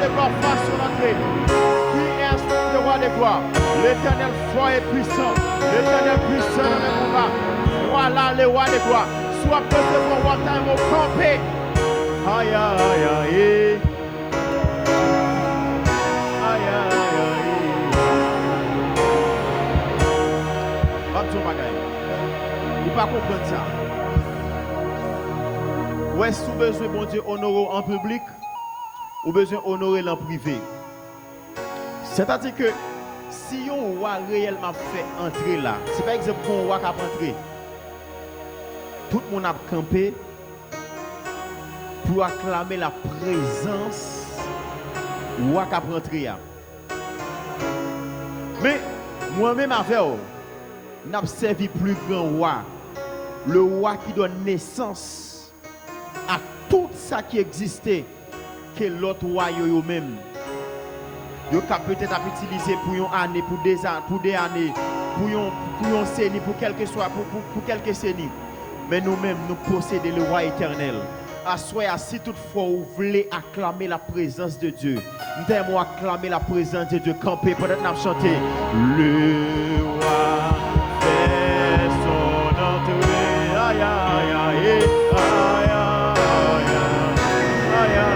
de gloire fasse son entrée. Qui est le roi de gloire? L'Éternel fort et puissant. L'Éternel puissant dans le combat. Voilà le roi de gloire. Soit recevoir roi time au campé. Aïe aïe aïe. Aïe aïe aïe. Pas de bagaille. Vous ne pas comprendre ça. Ou est-ce que vous avez besoin, bon Dieu, honorer en public ou besoin honorer en privé? C'est-à-dire que si on roi réellement fait entrer là, c'est pas exemple qu'on roi qui a entré. Tout le monde a campé pour acclamer la présence roi qui a entré. Mais moi-même avec vous, n'a servi plus grand roi, le roi qui donne naissance à tout ça qui existait que l'autre roi eux-mêmes. Yo ka peut-être utiliser pour une année, pour des années, pour une sénie, pour quelque soit, pour quelques sénies. Mais nous-mêmes, nous possédons le roi éternel. Assoyez, si toutefois vous voulez acclamer la présence de Dieu, nous allons acclamer la présence de Dieu, camper pendant que nous chantons. Le roi fait son entrée. Aïe, aïe, aïe, aïe, aïe, aïe, aïe, aïe.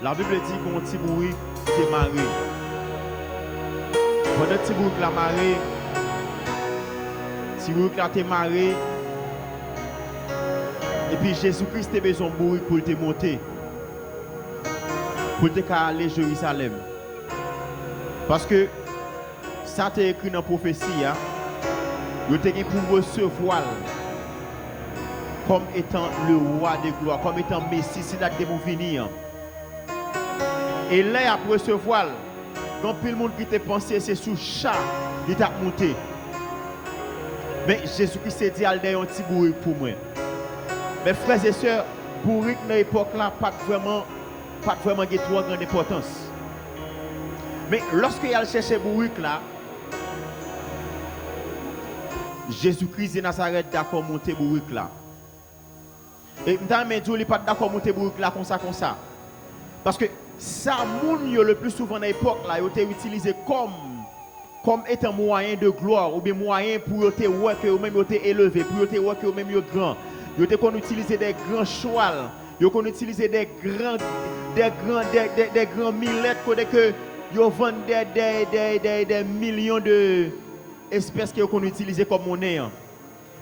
La Bible dit qu'on petit bruit qui est maré. Pendant que petit bruit la marée, petit bruit qui est maré, et puis Jésus-Christ a besoin de bruit pour te monter, pour te aller à Jérusalem. Parce que ça t'est écrit dans la prophétie, il t'es pour recevoir comme étant le roi de gloire, comme étant Messie, c'est là que vous venir. Et là, après recevoir, donc tout le monde qui te pensé, c'est sous chat, il t'a monté. Mais Jésus-Christ s'est dit, il y a un petit bourrique pour moi. Mes frères et sœurs, bourrique dans l'époque là, pas vraiment trop grande importance. Mais lorsque il a cherché bourrique là, Jésus-Christ de Nazareth d'accord monter bourrique là. Et dans mes jours, il n'est pas d'accord monter bourrique là comme ça. Parce que ça, le plus souvent dans l'époque, il a été utilisé comme étant moyen de gloire, ou bien moyen pour être élevé, pour être même grand. Il a utilisé des grands chevals, il a utilisé des grands millettes, que ils vendent des millions d'espèces qu'ils ont utilisées comme monnaie.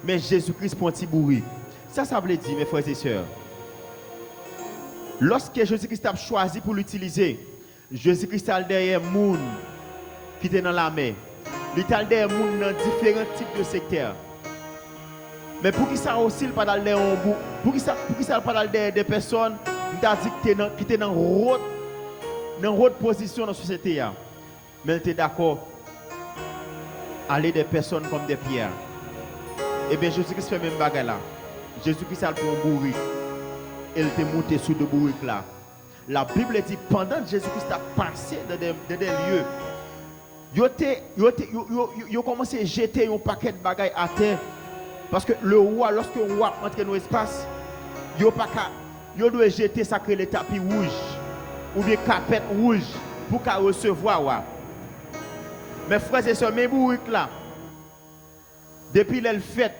Mais Jésus-Christ pour un petit bourri. Ça veut dire, mes frères et sœurs. Lorsque Jésus-Christ a choisi pour l'utiliser, Jésus-Christ a derrière les gens qui étaient dans la mer. Il est derrière les gens dans différents types de secteurs. Mais pour qui ça aussi pas dans les pour qui ça pas dans des personnes qui étaient dans haute position dans la société. Mais il était d'accord aller des personnes comme des pierres. Et bien Jésus-Christ fait même bagarre là. Jésus-Christ a pour un bourrique. Elle était montée sous de bourriques là. La Bible dit pendant que Jésus-Christ a passé dans des lieux, il a commencé à jeter un paquet de bagailles à terre. Parce que le roi, lorsque le roi entre dans l'espace, il doit jeter ça que les tapis rouges ou bien carpette rouge pour recevoir. Mes frères et sœurs, mes bourriques là, depuis le fait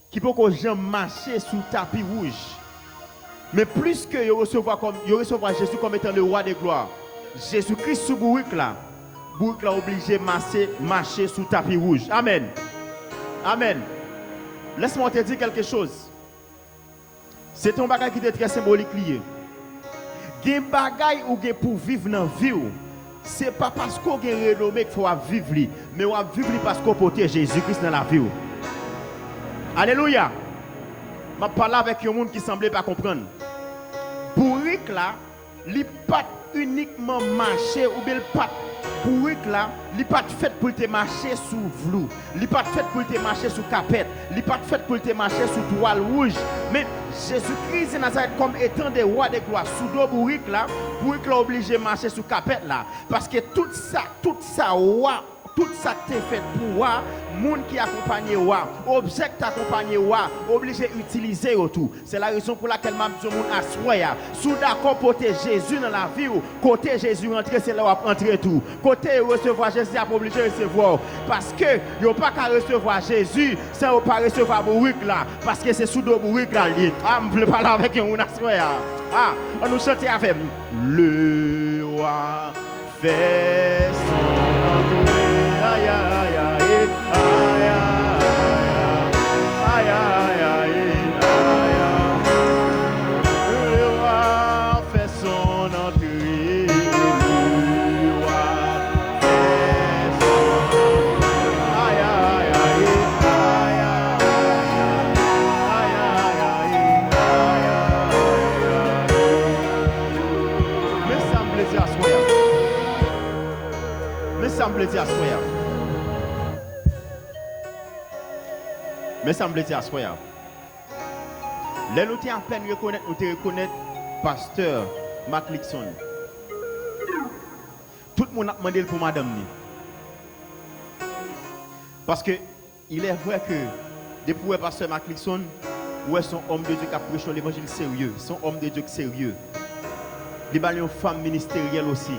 qu'il peut que gens marcher sous tapis rouge. Mais plus que il recevoir Jésus comme étant le roi de gloire, Jésus-Christ sous bourrique là, bourrique là obligé marcher sous tapis rouge. Amen. Amen. Laisse-moi te dire quelque chose. C'est un bagage qui est très symbolique lié. Gen bagay ou gen pour vivre dans vie ou, c'est pas parce qu'on gen renommé qu'il faut vivre li, mais on vivre li parce qu'on porte Jésus-Christ dans la vie ou. Alléluia. Je parle avec un monde qui semblait pas comprendre. Bourrique là, li pas uniquement marcher ou bien pas bourrique là, li pas fait pour te marcher sous vlou, li pas fait pour te marcher sous capette, li pas fait pour te marcher sous toile rouge, mais Jésus-Christ de Nazareth comme étant des rois de gloire sous dos bourrique là obligé de marcher sous capette là parce que tout ça tout ça qui est fait pour moi, monde qui accompagne moi, objet qui accompagne moi, obligé d'utiliser autour. C'est la raison pour laquelle m'a dit monde assoya. Sous d'accord côté Jésus dans la vie, côté Jésus rentrer c'est là où entrer tout. Côté recevoir Jésus a obligé de recevoir parce que yo pas qu'à recevoir Jésus sans pas recevoir bourrique là parce que c'est sous dos bourrique là lié. Ah, me veux parler avec un monde assoya. Ah, on nous chanter avec le roi fait son entrée. Aïe aïe aïe aïe aïe aïe aïe le roi fait son entrée, le roi fait son aïe aïe aïe aïe aïe mais ça me plaisir à soi. Mais ça me plaisir à soi. Mais ça me plaît à soi. Là, nous sommes à peine reconnaître pasteur McLixon. Tout le monde a demandé pour madame. Parce que il est vrai que depuis le pasteur McLixon, ouais, son homme de Dieu qui a prêché l'évangile sérieux, son homme de Dieu sérieux. Il y a une femme ministérielle aussi.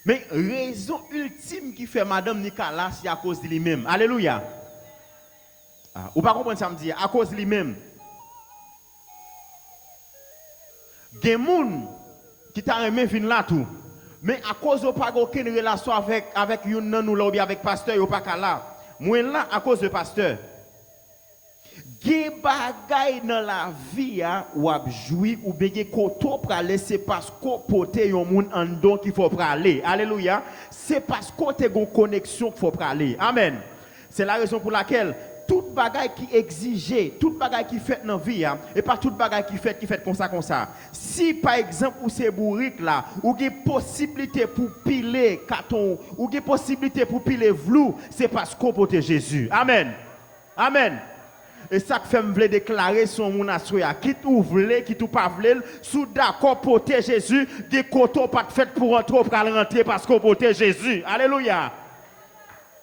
Mais raison ultime qui fait madame Nicolas, c'est à cause de lui-même. Alléluia. Ah, ou pas comprendre ça me dit à cause de lui-même. Des gens qui t'a aimé venir là tout. Mais à cause de pas aucune relation avec une nan ou bien avec pasteur ou pas là. Moi là à cause de pasteur. Gen bagay dans la vie ou a joui ou bien koto prale c'est parce qu'on porte yon moun en don qu'il faut praler. Alléluia. C'est parce qu'on te gon connexion qu'il faut praler. Amen. C'est la raison pour laquelle toute bagaille qui exige, toute bagaille qui fait dans la vie, et pas toute bagaille qui fait comme ça. Si par exemple, ou c'est bourrique là, ou il y a possibilité pour piler carton, ou il y a possibilité pour piler vlou, c'est parce qu'on porte Jésus. Amen. Amen. Et ça que fait me déclarer son moun assoya, qui tout vle, qui tout pas vle, sous d'accord porter Jésus, des coton pas fait pour entrer pour rentrer parce qu'on porte Jésus. Alléluia.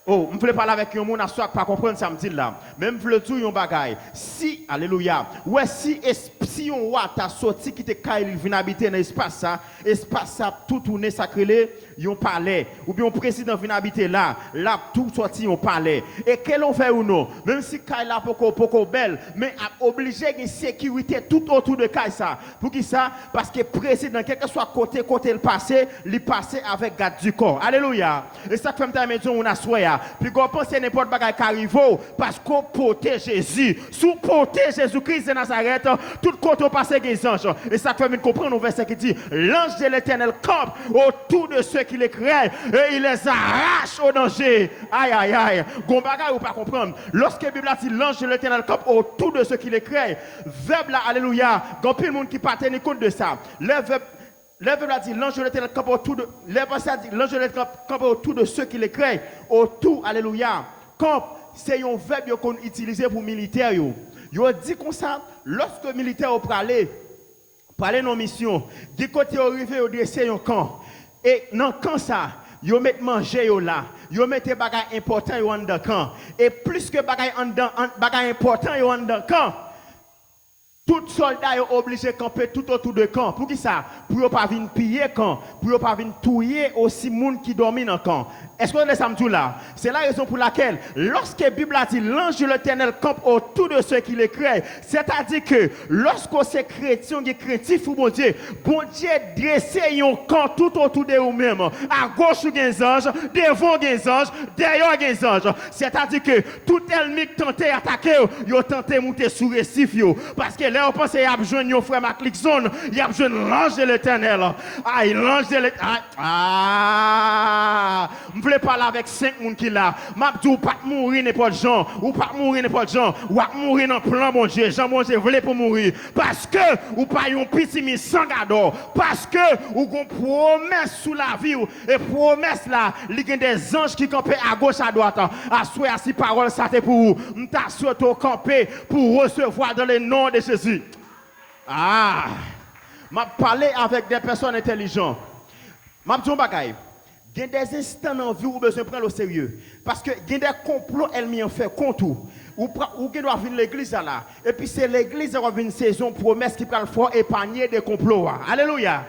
Oh, je voulais parler avec un monde à soi pas comprendre ça me dit là. Même je veux tout un bagay. Si alléluia. Ouais si on voit ta sorti qui te caille il vient habiter dans espace ça tout tourner sacré yon palais ou bien un président vient habiter là tout sorti yon palais. Et quel on fait ou non, même si caille là poko belle, mais obligé de sécurité tout autour de caille ça. Pour qui ça? Parce que président quel que soit côté le passé, il passe avec garde du corps. Alléluia. Et ça fait me maison on a soya. Puis qu'on pense n'importe bagay qui arrive parce qu'on porte Jésus. Sous porter Jésus-Christ de Nazareth, tout côté passé des anges. Et ça fait me comprendre au verset qui dit l'ange de l'Éternel campe autour de ceux qui les créent et il les arrache au danger. Aïe aïe aïe. Gon bagay ou pas comprendre. Lorsque la Bible dit l'ange de l'Éternel campe autour de ceux qui les créent, verbe là alléluia. Gon pile monde qui pas tenir compte de ça. Le verbe dit l'ange de l'Éternel campe autour de l'ange de l'Éternel campe autour de ceux qui les créent. Autour, alléluia. Camp, c'est un verbe qu'on utilise pour militaire. Yo dit comme ça, lorsque les militaires parler nos missions, du côté arrivé au dresser un camp. Et dans le camp ça, yo met manger là, yo met des bagages importants dans le camp. Et plus que bagages importants dans le camp, tout soldat est obligé de camper tout autour de camp. Pour qui ça? Pour ne pas venir piller camp, pour ne pas venir tuer aussi monde qui dorment dans le camp. Est-ce qu'on est ça tout là? C'est la raison pour laquelle, lorsque la Bible a dit l'ange de l'Éternel campe autour de ceux qui les créent, c'est-à-dire que lorsqu'on est chrétien, craintif ou bon Dieu dresse un camp tout autour de vous-même. À gauche, il y a des anges, devant, il y a des anges, derrière, il y a des anges. C'est-à-dire que tout ennemi qui tentait d'attaquer, il a tenté de monter sous le récif. Parce que là, on pense qu'il y a besoin de frère Maclixon, il y a besoin de l'ange de l'Éternel. Ah, l'ange de l'Éternel. Je ne voulais parler avec 5 personnes qui là. Je ne pas mourir n'importe gens, ou pas mourir n'importe gens, ou pas mourir dans le plan, mon Dieu. Jean, mon Dieu, voulez pour mourir. Parce que vous pas un petit mis sans cadeau. Parce que vous avez une promesse sous la vie. Et promesse là, il y a des anges qui campent à gauche, à droite. À souhait, à si parole, ça c'est pour vous. Je t'assure de camper pour recevoir dans le nom de Jésus. Ah! Je parlé avec des personnes intelligentes. Je dis il y a des instants dans la vie où vous avez besoin de prendre au sérieux. Parce que il y a des complots ennemis en fait contre vous. Ou doit venir l'église là. Et puis c'est l'église qui va venir une saison promesse qui va le faire épargner des complots. Alléluia.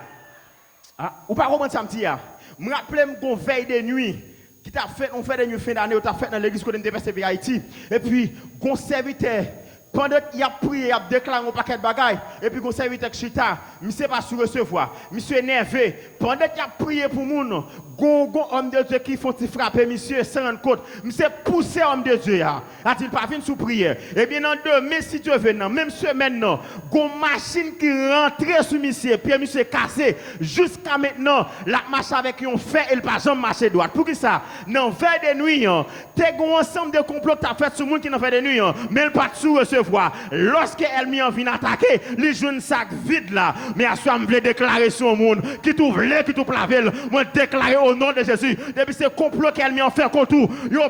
Ah, ou pas comment ça me dit? Je me rappelle qu'on veille de nuit. Qui t'a fait, on fait des nuits fin d'année, on t'a fait dans l'église qu'on a fait Haïti. Et puis, qu'on serviteur. Pendant qu'il a prié, il a déclaré un paquet de bagailles. Et puis, quand serviteur de Chita, je ne sais pas si recevoir. Monsieur énervé. Pendant qu'il a prié pour nous, gon homme de Dieu qui font frapper, monsieur, sans rendre compte. Monsieur poussé homme de Dieu. A-t-il pas venu sous prière? Eh bien, dans demain, si Dieu veut, même semaine, gon machine qui rentre sur monsieur, puis monsieur cassé. Jusqu'à maintenant, la marche avec un fait, elle pas jamais marcher droite. Pour qui ça? Non, veille de nuit, t'es un ensemble de complots que tu as fait sur le monde qui n'a fait de nuit, mais elle pas sous recevoir. Lorsqu'elle m'y vient attaquer, les jeunes sacs vides là, mais à soi, je veux déclarer sur le monde, qui t'ouvre les, qui t'ouvre la ville, moi déclarer au nom de Jésus, depuis ce complot qu'elle m'y fait contre tout, yo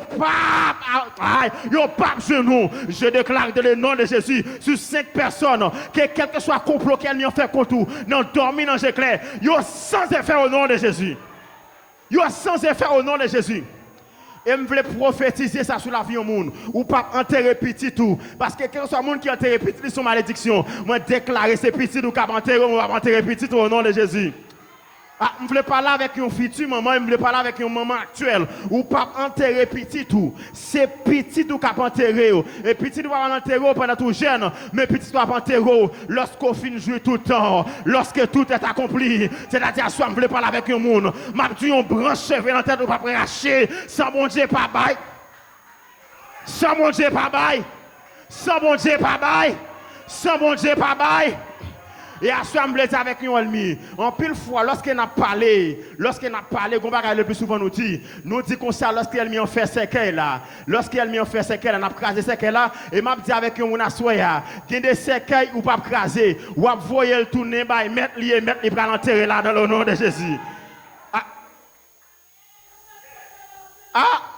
pas genou, je déclare dans le nom de Jésus, sur 5 personnes, que quel que soit complot qu'elle m'y fait contre tout, non dormi dans l'éclair, yo sans effet au nom de Jésus. Yo sans effet au nom de Jésus. Et je voulais prophétiser ça sur la vie au monde. Ou pas enterrer petit tout. Parce que quel soit le monde qui enterre petit, c'est son malédiction. Moi, déclarer ces petits ou cap enterrer, on va enterrer petit au nom de Jésus. Ah, je voulais parler avec une future maman, je voulais parler avec une maman actuelle. Ou pas enterrer petit tout. C'est petit ou cap enterrer. Et petit ou pas enterrer pendant tout jeune. Mais petit ou pas enterrer lorsqu'on finit jouer tout le temps. Lorsque tout est accompli. C'est-à-dire, soit je voulais parler avec un monde. M'a dit on branche cheveux dans la tête ou pas préhacher. Sans bon Dieu pas bail. Sans bon Dieu pas bail. Sans bon Dieu pas bail. Sans bon Dieu pas bail. Et à ce moment-là, avec un ennemi, en pile fois, lorsqu'il a parlé, qu'on va le plus souvent nous dit comme ça, lorsqu'il m'a fait séquelles là, lorsqu'il m'a fait séquelles, on a crasé séquelles là, et m'a dit avec un assoya, qu'il y a des séquelles ou pas craser, ou à voyer le tourner, mettre les bras l'enterrer là dans le nom de Jésus.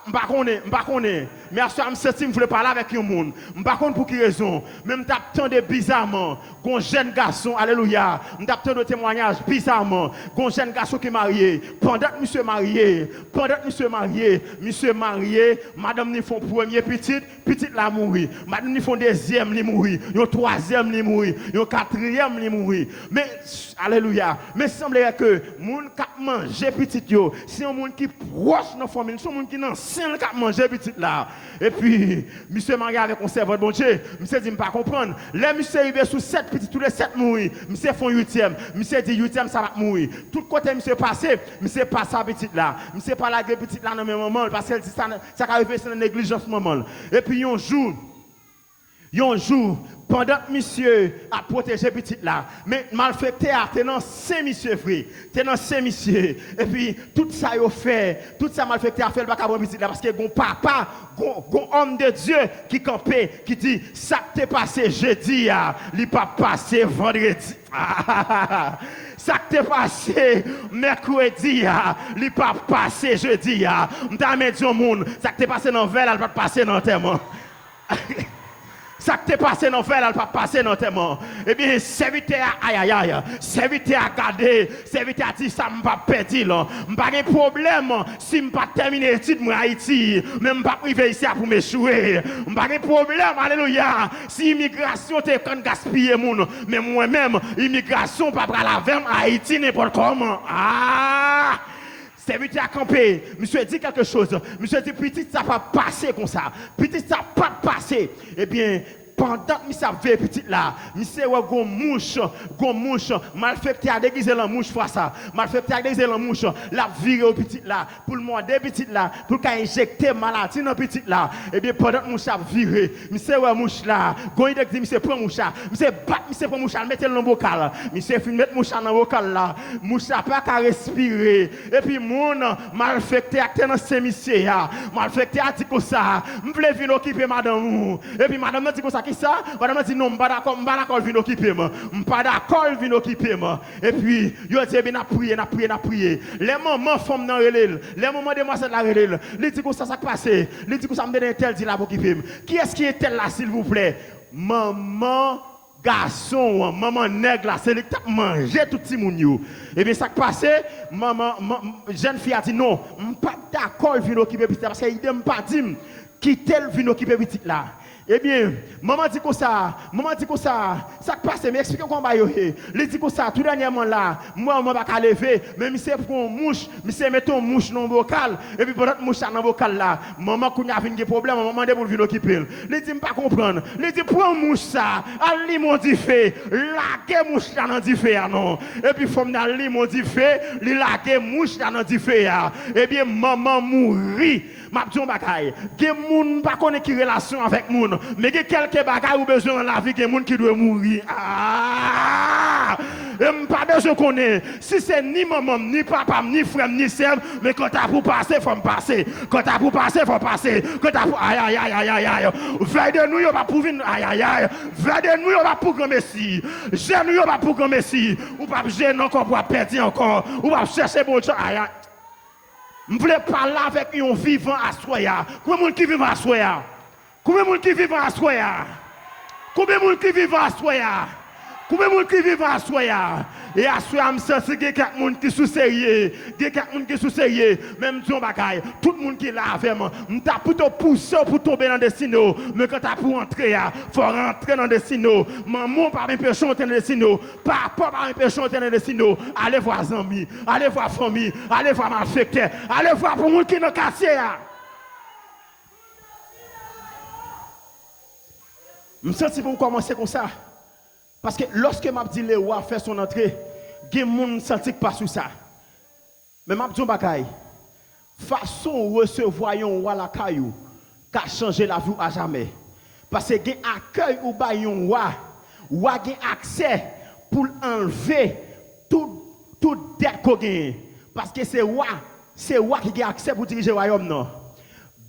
Je ne connais pas. Mais à ce moment-là, je voulais parler avec un monde. Je ne sais pas pour quelle raison. Même je bizarrement. Un jeune garçon, alléluia. Je de témoignages bizarrement. Un jeune garçon qui est marié. Pendant que monsieur marié, madame n'y font premier petite la mourir. Madame n'y font deuxième li mourir. Yon troisième li mourir. Yon quatrième li mourir. Mais, alléluia. Mais il semblerait que moun qui mange petite yo, c'est un monde qui proche de la famille, c'est un monde qui n'a pas qui mange petite là. Et puis, monsieur marié avec un servant de bon Dieu, monsieur dit, je ne pas comprendre. Là, monsieur arrivé sous 7 petits, tous les 7 mourir. Monsieur font 8e. Monsieur dit 8e, ça va mourir. Tout côté, monsieur passé, monsieur passe à petite là. Monsieur pas la petite là dans le même moment, parce que ça arrive dans la négligence moment. Et puis, un jour, pendant que monsieur a protégé petit là, mais malfaiteur, tenant 5 monsieur frère, tenant 5 monsieur, et puis tout ça il fait, tout ça malfaiteur a fait le bac à petit là, parce que mon papa, mon homme de Dieu qui campait, qui dit, ça t'est passé jeudi, il pas passé vendredi. Ça t'est passé mercredi, il pas passé jeudi. M'ta dit au monde, ça t'est passé dans veille, il pas passé dans terme. Ça qui t'est passé dans le elle pas passé dans tes mains. Eh bien, serviteur serviteur à garder, serviteur a dit ça ne pas perdre. Je n'ai pas de problème si je ne pas terminer l'étude en Haïti, mais je ne pas priver ici pour m'échouer. Je n'ai pas de problème, alléluia, si l'immigration est quand gaspiller mon, mais moi-même, l'immigration pas pour la veille Haïti n'importe comment. Serviteur a campé, monsieur dit quelque chose. Monsieur dit, petit, ça va passer comme ça. Petit, ça va pas passer. Eh bien, pendant que ça veut petit là, monsieur ouais gon mouche, malfaiteur a déguisé la mouche fois ça. Malfaiteur a déguisé la mouche, la viré au petit là, pour le morder petit là, pour qu'il injecter maladie dans petit là. Eh bien pendant que mouche a viré, monsieur ouais mouche là, gon il dit monsieur prend mouche, monsieur bat monsieur prend mouche, mettez le dans bocal. Monsieur fin mettre mouche dans bocal là, mouche pas qu'à respirer. Et puis mon malfaiteur a dans ces monsieur là, malfaiteur a dit comme ça, m'vle venir occuper madame. Et puis madame dit comme ça qui ça? Madame dit non, pas d'accord, venir occuper moi. Pas d'accord, venir occuper moi. Et puis, yo dit bien n'a prié. Les mamans femme dans relève, les mamans de moi c'est la relève. Il dit que ça passé, il dit que ça me donne tel dit là pour occuper. Qui est-ce qui est tel là s'il vous plaît? Maman garçon, maman nègre là, c'est lui qui a mangé tout petit moun yo. Et bien ça passé, maman jeune fille a dit non, pas d'accord, venir occuper petit parce qu'il ne pas dit qui tel venir occuper petit là. Eh bien, maman dit que ça, ça passe, mais expliquez comment va yo. Il dit que ça, tout dernièrement là, moi pas lever, mais monsieur prend mouche, monsieur met ton mouche dans le bocal, et puis pendant mouche dans le bocal là, maman qu'on a un problème, maman pour venir occuper. Il dit pas comprendre. Il dit prends mouche ça, à limon du feu, laquer mouche dans du feu non. Et puis femme dans limon du feu, il laquer mouche dans du feu. Eh bien maman mourit. M'a dit on bagaille. Gen moun pas connaît qui relation avec moun, mais gen quelques bagaille ou besoin dans la vie gen moun qui doit mourir. Ah! Et pas besoin connaître. Si c'est ni maman, ni papa, ni frère, ni sœur, mais quand t'as pour passer, faut me passer. Quand t'as pour passer, faut passer. Quand t'as pour aïe. Veille de nous, on va pour venir aïe. Veille de nous, on va pour grand messie. Jeune nous, on va pour grand messie. Ou pas gêner encore pour perdre encore. Ou pas chercher bon chose aïe. Je voulais parler avec un vivant à Soya. Combien de monde qui vivent à Soya? Combien de monde qui vivent à Soya? Combien de monde qui vivent à Soya? Combien de monde qui vivent à Soya? Et à Soya, je sens qu'il y a quelqu'un qui est sous sérieux. Il y a quelqu'un qui est sous sérieux. Même si on bagaille, tout le monde qui est là avec moi, je t'ai plutôt poussé pour tomber dans le destin. Mais quand tu as pour entrer, il faut rentrer dans le destin. Maman, par un péché, dans le destin. Papa, par un péché, dans le destin. Allez voir les amis, allez voir la famille, allez voir malfecteur, allez voir pour le monde qui est dans le quartier. Je me sens pour commencer comme ça. Parce que lorsque m'a dit le roi fait son entrée, il y a des gens qui senti pas sur ça. Mais m'a dit bagay, façon recevoir un roi la caillou, qui a changé la vie à jamais. Parce que il y a accueil ou ba un roi a accès pour enlever tout dette qu'on gagne. Parce que c'est roi qui a accès pour diriger le royaume non.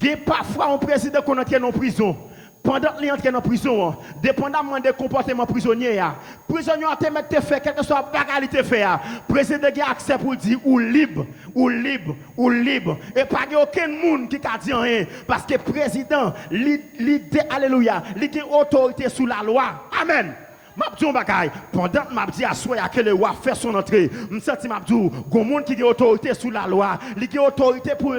Il y a parfois un président qui entre en prison. Pendant qu'il entre en prison, dépendamment des comportements prisonniers, prisonnier te fait quelque chose de bagalité fait. Président a accès pour dire ou libre. Et pas aucun monde qui a dit rien. Parce que président, alléluia, il a autorité sous la loi. Amen. Mabdou bagay pendant mabdi assoya que le roi fait son entrée me senti mabdou gon monde qui a autorité sous la loi qui a autorité pour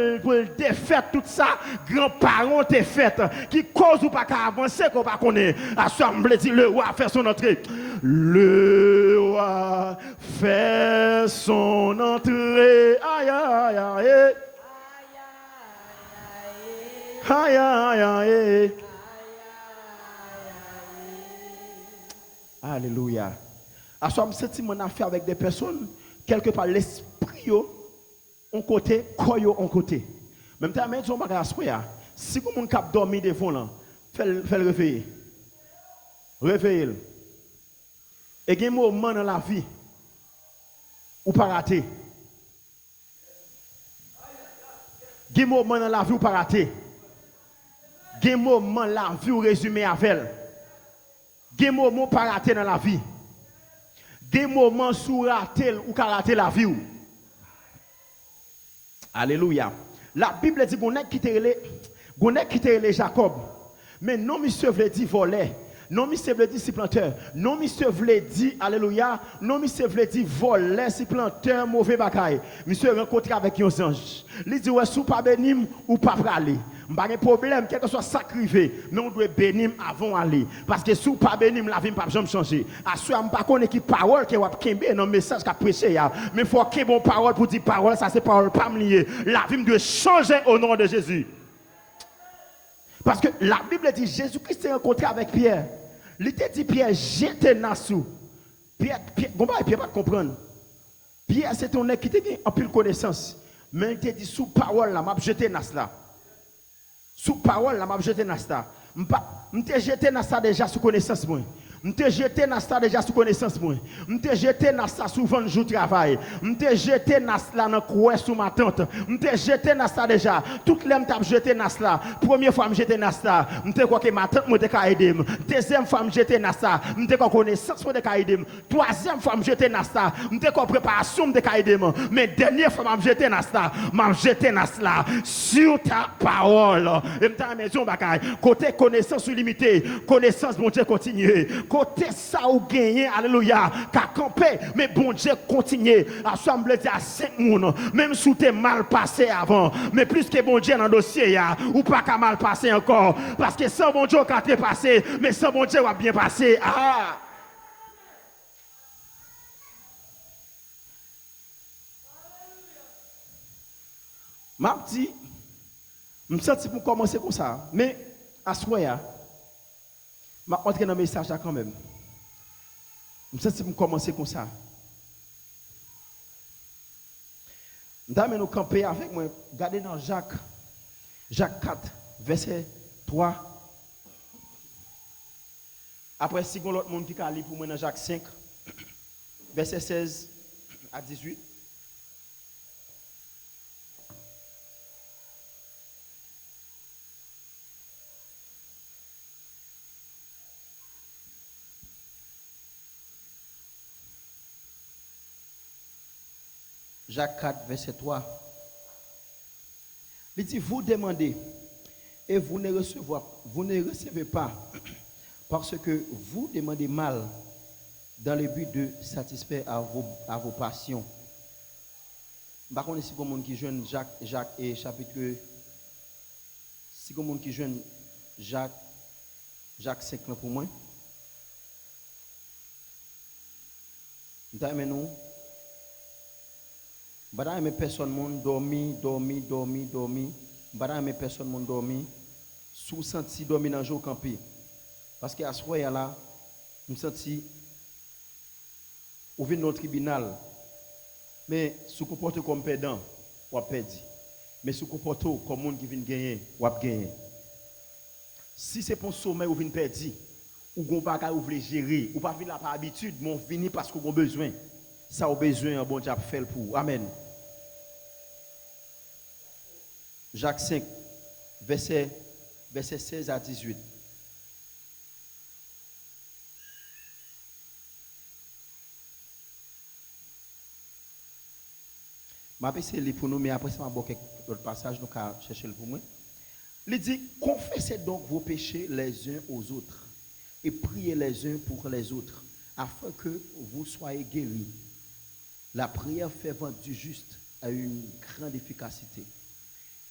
défaire tout ça grands-parents te fait qui cause ou pas avancer qu'on pas connaît assemblée dit le roi fait son entrée le roi fait son entrée aïe Alléluia. À ce moment, je mon affaire avec des personnes, quelque part, l'esprit, on côté, koyo, on côté. Même temps, je vais dire, si vous avez dormi devant là, faites le réveiller. Réveillez-le. Et il y a un moment dans la vie où pas rater. Il y a un moment dans la vie où pas rater. Il y a un moment dans la vie où résumer avec elle. Des moments pas rater dans la vie. Des moments sous rater ou rater la vie. Alléluia. La Bible dit qu'on est quitté les Jacob. Mais non, monsieur veut dire voler. Non, monsieur veut dire si planteur. Non, monsieur veut dire alléluia. Non, monsieur veut dire voler si planteur mauvais bagaille. Monsieur rencontré avec un ange. Il dit ouais, sous pas béni ou pas praler. Pas de problème, quel que soit sacrifié, mais on doit bénir avant d'aller. Parce que si on pas bénir, la vie ne peut pas changer. À ce moment, on ne connaît pas parole qui va prêcher dans le message qu'a prêché. Mais il faut qu'il y ait une bonne parole pour dire parole, ça c'est parole pas me lier. La vie doit changer au nom de Jésus. Parce que la Bible dit Jésus-Christ s'est rencontré avec Pierre. Il t'a dit Pierre, jette Nassou. Pierre, Pierre pas comprendre. Pierre, c'est un homme qui t'a en pile connaissance. Mais il t'a dit sous parole, là, m'a jeté Nass là. Sous parole, là, m'a jeté Nass là. M'te jeté Nass là déjà sous connaissance, moi. M'te jeté Nass là déjà sous connaissance, moi. M'te jeté Nass là souvent le jour travail. M'te jeté Nass là dans coin sous ma tante. M'te jeté Nass là déjà. Toute l'aime t'a jeté Nass là. Première fois m'jeté Nass là. M'te quoi que ma tante m'te ka aider. Deuxième fois m'jeté Nass là. M'te quoi connaissance m'te ka aider. Troisième fois m'jeté Nass là. M'te quoi préparation m'te ka aider. Mais dernière fois m'jeté Nass là. M'jeté Nass là sur ta parole. Et m'ta maison bagaille. Côté connaissance limitée, connaissance bon Dieu continue. Côté ça ou gagné, alléluia, qu'a campé, mais bon Dieu continue. Assemblée à 5 moun, même si tu es mal passé avant, mais plus que bon Dieu dans le dossier, ou pas qu'à mal passé encore, parce que sans bon Dieu qu'a passé, mais sans bon Dieu va bien passer. Ah! Ma petit, je me sens pour commencer comme ça, mais à ce moment-là, je vais entrer dans le message là quand même. Je me sens pour commencer comme ça. Je vais nous camper avec moi. Regardez dans Jacques 4, verset 3. Après, si vous avez l'autre monde qui a lu pour moi dans Jacques 5, verset 16 à 18. Jacques 4, verset 3. Il dit, vous demandez et vous ne recevez pas parce que vous demandez mal dans le but de satisfaire à vos passions. Par contre, si vous qui jeune Jacques et chapitre, si vous qui jeune Jacques 5 pour moi, nous Bada mes personnes m'ont dormi. Bada mes personnes m'ont dormi. Sous senti dormi dans jour campé. Parce que à ce moment là, me senti au vin dans le tribunal. Mais sous comporte comme perdant, ou a perdu. Mais sous comporte comme monde qui vient gagner, ou a gagner. Si c'est pour sommeil ou vient perdu, ou gon bagay ou vle gérer, ou pas venir là par habitude, mon venir parce qu'on a besoin. Ça a besoin, un bon Dieu fait pour. Amen. Jacques 5, verset 16 à 18. Je vais essayer pour nous, mais après ça, je vais quelques passages, nous allons chercher pour moi. Il dit, confessez donc vos péchés les uns aux autres et priez les uns pour les autres, afin que vous soyez guéris. La prière fervente du juste a une grande efficacité.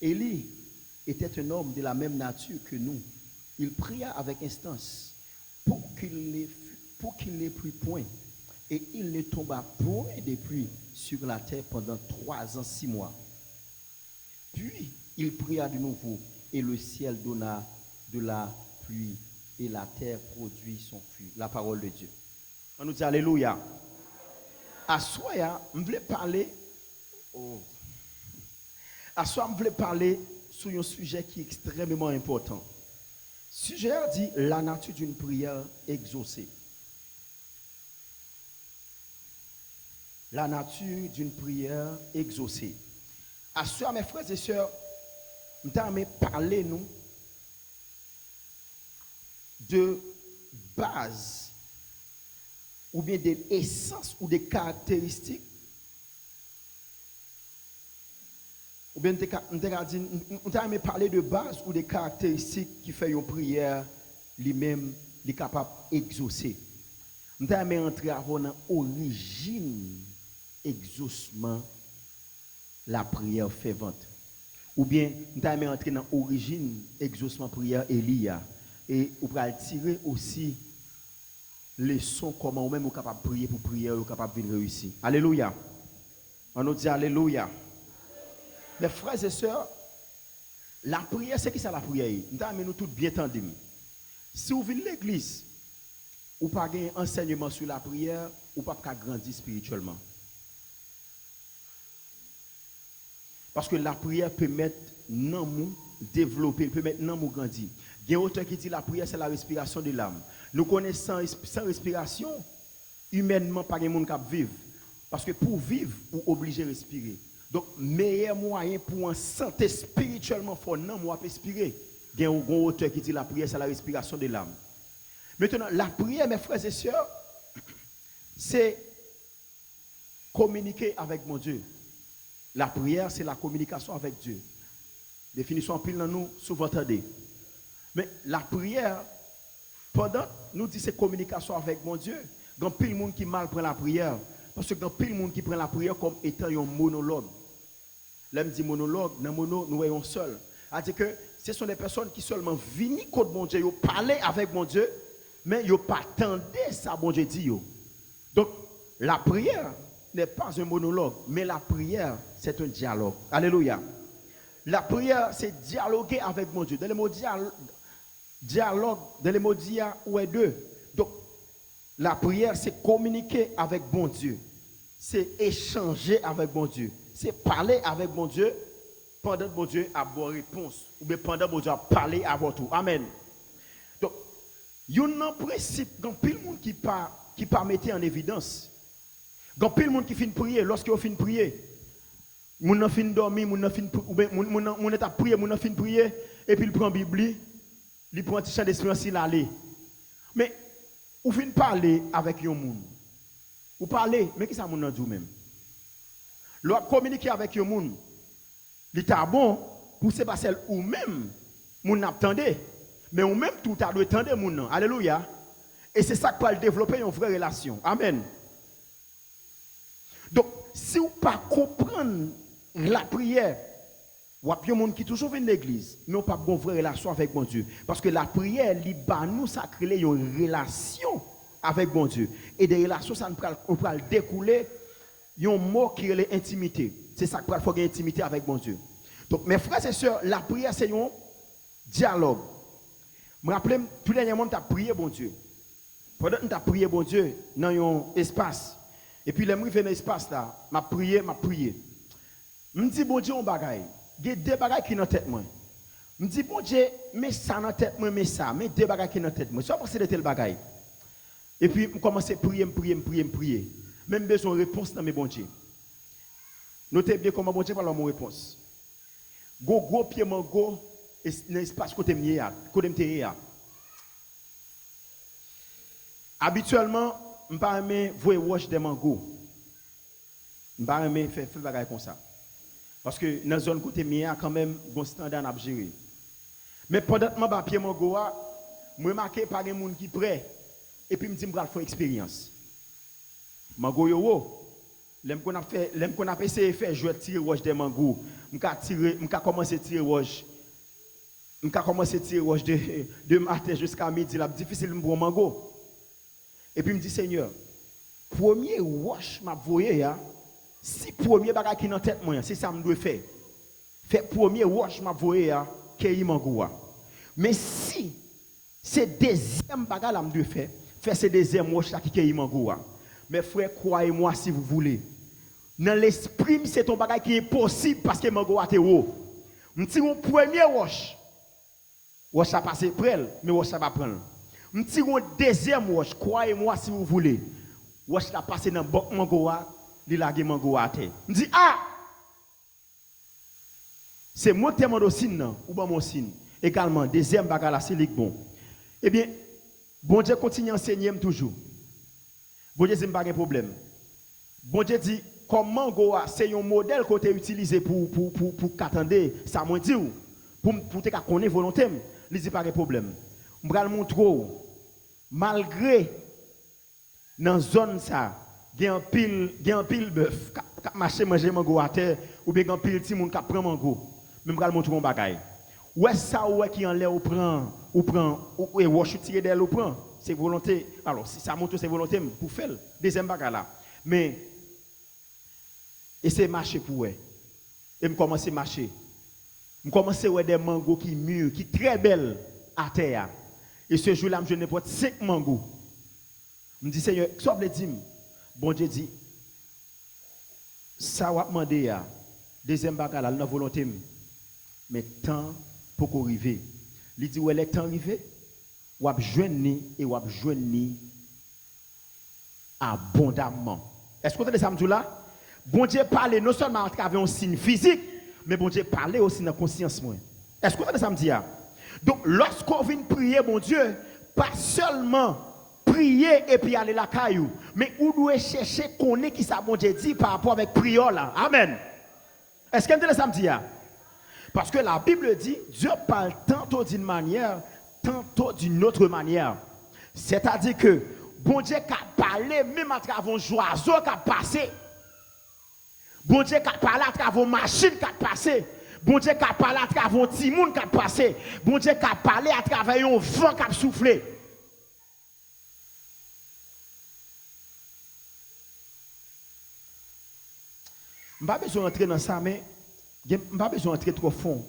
Élie était un homme de la même nature que nous. Il pria avec instance pour qu'il n'ait plus point. Et il ne tomba point de pluie sur la terre pendant 3 ans, 6 mois. Puis il pria de nouveau et le ciel donna de la pluie et la terre produit son fruit. La parole de Dieu. On nous dit Alléluia. À soi, je voulais parler. À soi, je voulais parler sur un sujet qui est extrêmement important. Le sujet dit la nature d'une prière exaucée. La nature d'une prière exaucée. À soi, mes frères et sœurs, je vais parler nous de base ou bien de l'essence ou des caractéristiques ou bien on t'a parler de base ou des caractéristiques qui fait une prière lui-même est capable d'exaucer. On t'a entrer avant l'origine exaucement la prière fervente ou bien nous allons entrer dans l'origine exaucement prière Elia et on va tirer aussi les sons comment ou même vous capable de prier pour prière ou capable de réussir. Alléluia. On nous dit alléluia. Mes frères et sœurs, la prière c'est qui ça la prière? Nous tous bien tendus. Si vous venez à l'église, ou pas un enseignement sur la prière, ou pas grandir spirituellement. Parce que la prière peut mettre non nous développer, peut mettre non nous grandir. Il y a un auteur qui dit la prière c'est la respiration de l'âme. Nous connaissons sans respiration, humainement pas de monde qui vivre. Parce que pour vivre, vous obligé de respirer. Donc, meilleur moyen pour en santé spirituellement, il faut non moi respirer. Il y a un auteur qui dit la prière c'est la respiration de l'âme. Maintenant, la prière, mes frères et sœurs, c'est communiquer avec mon Dieu. La prière, c'est la communication avec Dieu. Définition en pile dans nous, souvent entendez. Mais la prière, pendant, nous dit c'est communication avec mon Dieu. Il y a pile de monde qui mal prend la prière. Parce que il y a pile de monde qui prend la prière comme étant un monologue. Là, je dis monologue, dans mono, nous voyons seul. C'est-à-dire que ce sont des personnes qui seulement viennent contre mon Dieu, ils parlent avec mon Dieu, mais ils n'ont pas attendu ça, bon Dieu dit. Donc, la prière n'est pas un monologue, mais la prière, c'est un dialogue. Alléluia. La prière, c'est dialoguer avec mon Dieu. Dans les mots dialogue, dans les mots dia, ou est deux. Donc, la prière, c'est communiquer avec mon Dieu. C'est échanger avec mon Dieu. C'est parler avec mon Dieu pendant que mon Dieu a bonne réponse. Ou bien pendant que mon Dieu a parlé à votre tour. Amen. Donc, il y a un principe, il y a pile de monde qui pas mettre en évidence. Il y a pile de monde qui finit prier. Lorsque vous finissez prier, moun nan fin dormir, moun nan fin moun est à prier, moun nan fin prier et puis il prend Bible, il prend un petit chant d'espérance il aller. Mais ou fin parler avec un monde. Ou parler, mais qui ça moun nan dit même. L'on communiquer avec un monde. Il est bon pour se passer ou même moun n'attendait. Mais ou même tout à doit attendre moun nan. Alléluia. Et c'est ça qui va développer une vraie relation. Amen. Donc si vous ne comprenez pas la prière, ou a des gens qui toujours viennent à l'église, mais pas de vraie relation avec mon Dieu. Parce que la prière, nous, ça crée une relation avec mon Dieu. Et des relations, ça nous peut découler un mot qui est l'intimité. C'est ça qu'il faut avoir intimité avec mon Dieu. Donc, mes frères et sœurs, la prière, c'est un dialogue. Je me rappelle, tout dernièrement, tu as prié, bon Dieu. Pendant que tu as prié, bon Dieu, dans un espace. Et puis, les gens dans l'espace là, m'a prié. Je me dis, bon Dieu, on bagaille. Il y a deux bagailles qui sont dans la tête. Je me dis, bon Dieu, mets ça dans la tête, mais ça. Mais deux bagailles qui sont dans la tête. Je ne sais pas tel bagaille. Et puis, je commence à prier. Même besoin de réponse dans mes bon Dieu. Notez bien comment bon Dieu parle mon réponse. Gros pied mango, dans l'espace côté m'yé. Habituellement, je ne pas aimer voir wash des mangos. Je ne pas aimer faire bagaille comme ça. Parce que dans la zone côté mia quand même bon standard à gérer. Mais pendant que je vais pied mango, je remarque par des gens qui prêt et puis je me dis je vais faire expérience. Mango yo, l'aime qu'on a essayé faire jouer tirer wash des mangos. Je commencer à tirer wash. Je commencer à tirer wash de matin jusqu'à midi, là difficile pour mango. Et puis, je me dis, Seigneur, premier wash m'a voyé, si premier bagage qui dans tête moi, c'est ça que je dois faire. Faire premier wash m'a voyé, qu'il mangoua. Mais si c'est deuxième bagage là je dois faire ce deuxième wash là qui mangoua. Mes frères, croyez-moi si vous voulez. Dans l'esprit, c'est ton bagage qui est possible parce que mangoua est haut. Je dis, mon premier wash ça passe près, mais wash ça va prendre. Je tire un deuxième wash, croyez-moi si vous voulez. Wash la passe dans bok mangoa, li lage mangoa te. Je dis c'est moi qui demande aussi non ou pas mon signe. Également deuxième bagage là c'est bon. Eh bien bon Dieu continue à enseigner toujours. Bon Dieu c'est pas de problème. Bon Dieu dit comme mangoa c'est un modèle qu'on a utilisé pour qu'attendre ça moi dit pour te connaître volonté, il dit pas de problème. Je vais montrer malgré dans la zone ça, il y a un pile bœuf qui marche manger mango à terre ou bien un pile petit monde qui prend mango. même pral montrer un bagage. Ouais ça ouais qui en l'air ou prend et wash tirer d'elle ou prend, c'est volonté. Alors si ça montre c'est volonté pour faire deuxième bagage là. Mais et c'est marcher pour elle. Et me commencer marcher. Je commence à voir des mangos qui mûrs, qui très belles à terre. Et ce jour-là, je n'ai pas 5 mangos. Je me dis, Seigneur, qu'est-ce que tu veux dire? Bon Dieu dit, ça va demander, deuxième bagage, la volonté, mais temps pour qu'on arrive. Il dit, ouais, le temps arrivé, ou à joindre et ou à joindre abondamment. Est-ce que vous entendez ça, me là? Bon Dieu parle non seulement à travers un signe physique, mais bon Dieu parle aussi dans la conscience. Est-ce que vous entendez ça, me dit? Donc, lorsqu'on vient prier, bon Dieu, pas seulement prier et puis aller la caillou, mais où doit chercher qu'on est qui ça bon Dieu dit par rapport avec prière là. Amen. Est-ce que vous entendez ça, me dit? Parce que la Bible dit, Dieu parle tantôt d'une manière, tantôt d'une autre manière. C'est-à-dire que bon Dieu qui a parlé même à travers un oiseau qui a passé. Bon Dieu qui a parlé à travers une machine qui a passé. Bon Dieu qui a parlé à travers un petit monde qui a passé. Bon Dieu qui a parlé à travers un vent qui a soufflé. Je n'ai pas besoin d'entrer dans ça, mais je n'ai pas besoin d'entrer trop fond.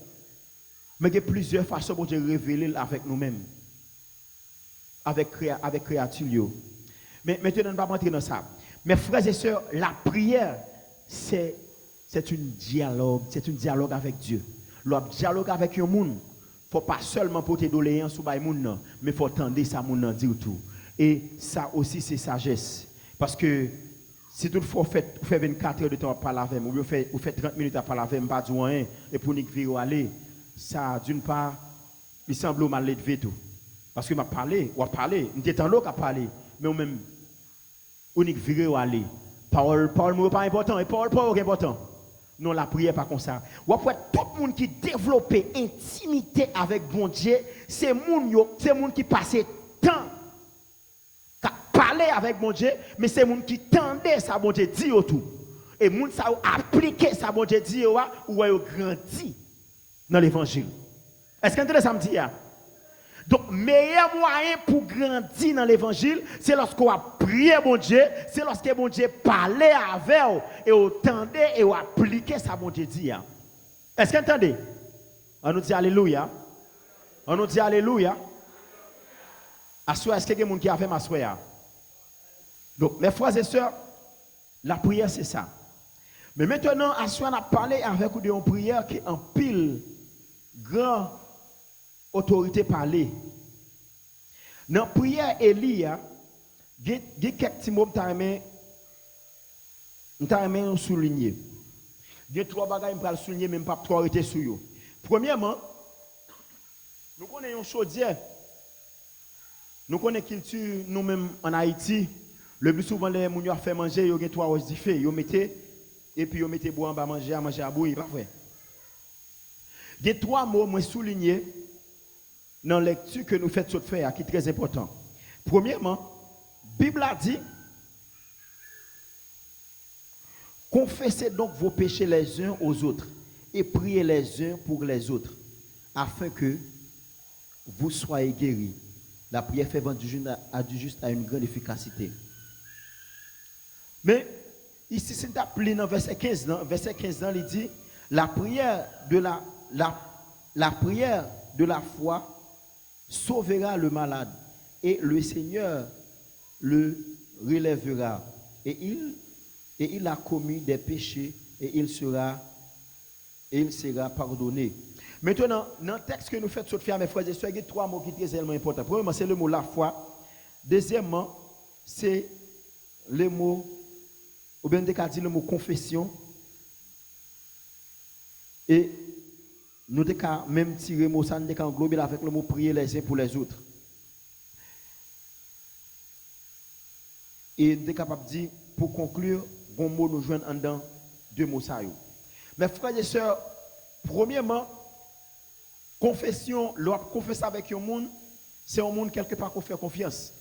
Mais il y a plusieurs façons pour Dieu révéler avec nous-mêmes. Avec créature. Mais maintenant, on ne va pas entrer dans ça. Mes frères et sœurs, la prière, c'est un dialogue avec Dieu. Le dialogue avec un monde, il ne faut pas seulement porter doléances sur le monde, mais il faut entendre ça monde dire tout. Et ça aussi c'est sagesse. Parce que si toutefois vous faites 24 heures de temps à parler avec moi, ou vous faites 30 minutes à parler avec moi, pas du rien, et pour nous aller, ça d'une part, il semble mal levé tout. Parce que m'a parlé, on était en l'eau à parler, mais même on est viré aller. Parole n'est pas important, et parole pas important. Non, la prière pas comme ça. Ou après tout le monde qui développe intimité avec bon Dieu, c'est monde qui passe temps à parler avec bon Dieu, mais c'est monde qui tendait ça bon Dieu dit tout. Et monde ça appliquer ça bon Dieu dit ou grandi dans l'évangile. Est-ce que vous entendez ça me dit? Donc, meilleur moyen pour grandir dans l'évangile, c'est lorsqu'on a prié bon Dieu, c'est lorsque bon Dieu parlait avec vous, et vous entendez et vous appliquez ça bon Dieu dit. Est-ce que vous entendez? On nous dit Alléluia. On nous dit Alléluia. Est-ce qu'il y a quelqu'un qui a fait ma soeur? Donc, mes frères et sœurs, la prière c'est ça. Mais maintenant, on a parlé avec vous d'une prière qui est en pile grand autorité parler. Dans la prière Elia, il y a quelques petits mots que je souligner. Il y a 3 bagages que je souligner, même pas 3 arrêter sur eux. Premièrement, nous connaissons une chaudière. Nous connaissons la culture, nous-mêmes en Haïti. Le plus souvent, les gens qui font manger, ils ont 3 os différents. Ils mettent, et puis ils mettent boire, à manger à boire. Pas vrai. Il y a 3 mots que je souligner dans la lecture que nous faisons faire, qui est très important. Premièrement, la Bible a dit, confessez donc vos péchés les uns aux autres et priez les uns pour les autres, afin que vous soyez guéris. La prière fait du juste à une grande efficacité. Mais ici, c'est appelé dans verset 15, il dit, la prière de la foi sauvera le malade et le Seigneur le relèvera et il a commis des péchés et il sera pardonné. Maintenant, dans le texte que nous faisons faire, mes frères et sœurs, il y a 3 mots qui sont très importants. Premièrement, c'est le mot la foi. Deuxièmement, c'est le mot, ou bien dit le mot confession. Et nous devons même tirer le mot, ça nous devons englober avec le mot prier les uns pour les autres. Et nous sommes capables de dire, pour conclure, bon mot nous joignent en dedans 2 mots ça. Mes frères et sœurs, premièrement, confession, l'on confesse avec un monde, c'est un monde quelque part qu'on fait confiance.